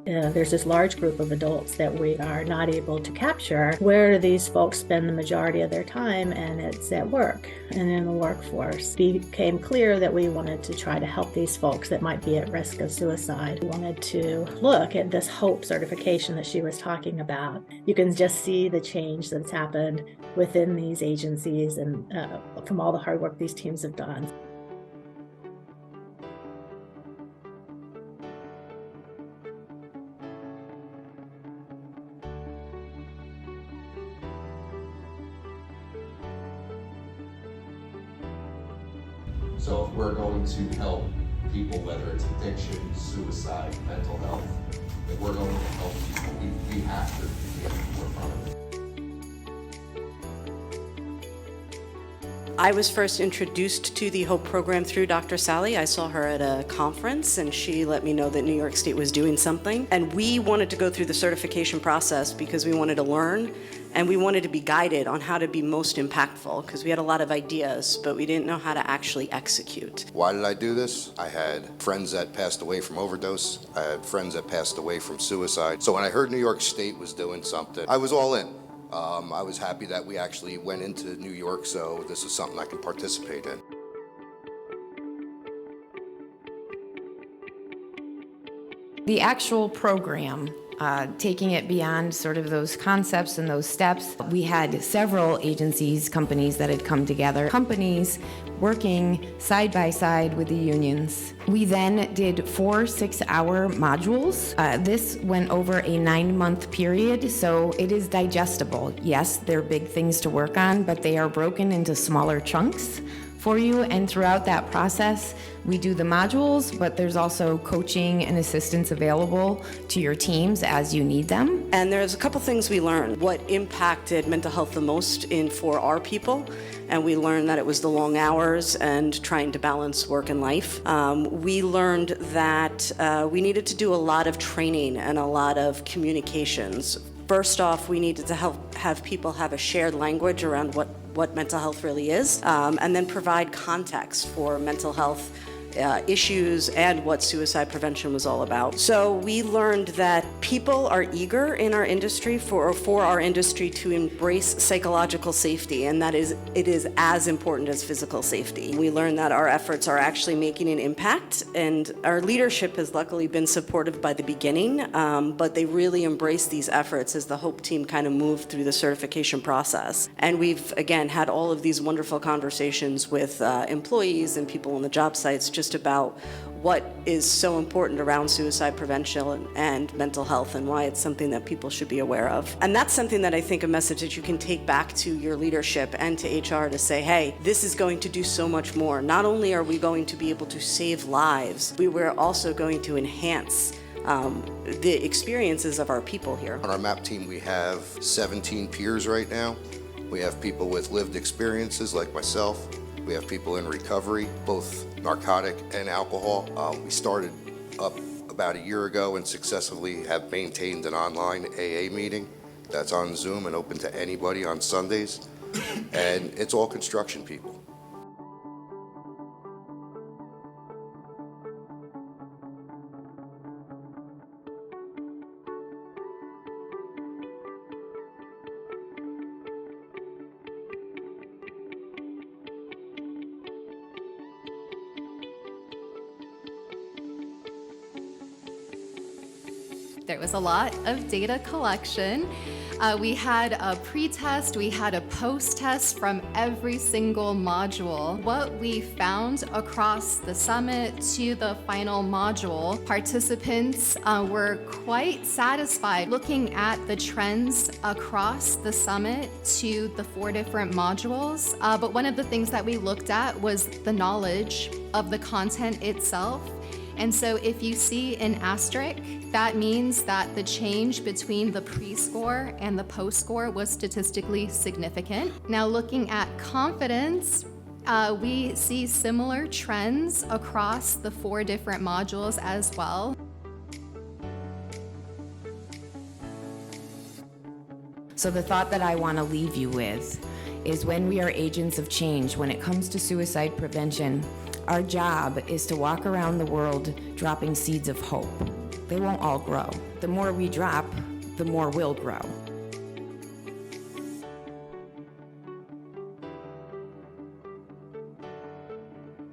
There's this large group of adults that we are not able to capture. Where do these folks spend the majority of their time? And it's at work and in the workforce. It became clear that we wanted to try to help these folks that might be at risk of suicide. We wanted to look at this H.O.P.E certification that she was talking about. You can just see the change that's happened within these agencies and from all the hard work these teams have done. So if we're going to help people, whether it's addiction, suicide, mental health, if we're going to help people, we have to be at the forefront of it. I was first introduced to the H.O.P.E program through Dr. Sally. I saw her at a conference and she let me know that New York State was doing something. And we wanted to go through the certification process because we wanted to learn and we wanted to be guided on how to be most impactful because we had a lot of ideas, but we didn't know how to actually execute. Why did I do this? I had friends that passed away from overdose. I had friends that passed away from suicide. So when I heard New York State was doing something, I was all in. I was happy that we actually went into New York, so this is something I can participate in. The actual program, taking it beyond sort of those concepts and those steps, we had several agencies, companies that had come together, companies working side by side with the unions. We then did 4 6-hour modules. This went over a 9-month period, so it is digestible. Yes, they're big things to work on, but they are broken into smaller chunks for you, and throughout that process, we do the modules, but there's also coaching and assistance available to your teams as you need them. And there's a couple things we learned. What impacted mental health the most for our people, and we learned that it was the long hours and trying to balance work and life. We learned that we needed to do a lot of training and a lot of communications. First off, we needed to have people have a shared language around what mental health really is, and then provide context for mental health issues and what suicide prevention was all about. So we learned that people are eager in our industry for our industry to embrace psychological safety, and that it is as important as physical safety. We learned that our efforts are actually making an impact, and our leadership has luckily been supportive by the beginning, but they really embraced these efforts as the H.O.P.E team kind of moved through the certification process. And we've, again, had all of these wonderful conversations with employees and people on the job sites just about what is so important around suicide prevention and mental health and why it's something that people should be aware of. And that's something that I think a message that you can take back to your leadership and to HR to say, hey, this is going to do so much more. Not only are we going to be able to save lives, we're also going to enhance the experiences of our people here. On our MAP team, we have 17 peers right now. We have people with lived experiences like myself. We have people in recovery, both narcotic and alcohol. We started up about a year ago and successfully have maintained an online AA meeting that's on Zoom and open to anybody on Sundays. And it's all construction people. There was a lot of data collection. We had a pre-test, we had a post-test from every single module. What we found across the summit to the final module, participants were quite satisfied looking at the trends across the summit to the 4 different modules. But one of the things that we looked at was the knowledge of the content itself. And so if you see an asterisk, that means that the change between the pre-score and the post-score was statistically significant. Now looking at confidence, we see similar trends across the 4 different modules as well. So the thought that I want to leave you with is when we are agents of change, when it comes to suicide prevention, our job is to walk around the world dropping seeds of hope. they won't all grow. The more we drop, the more will grow.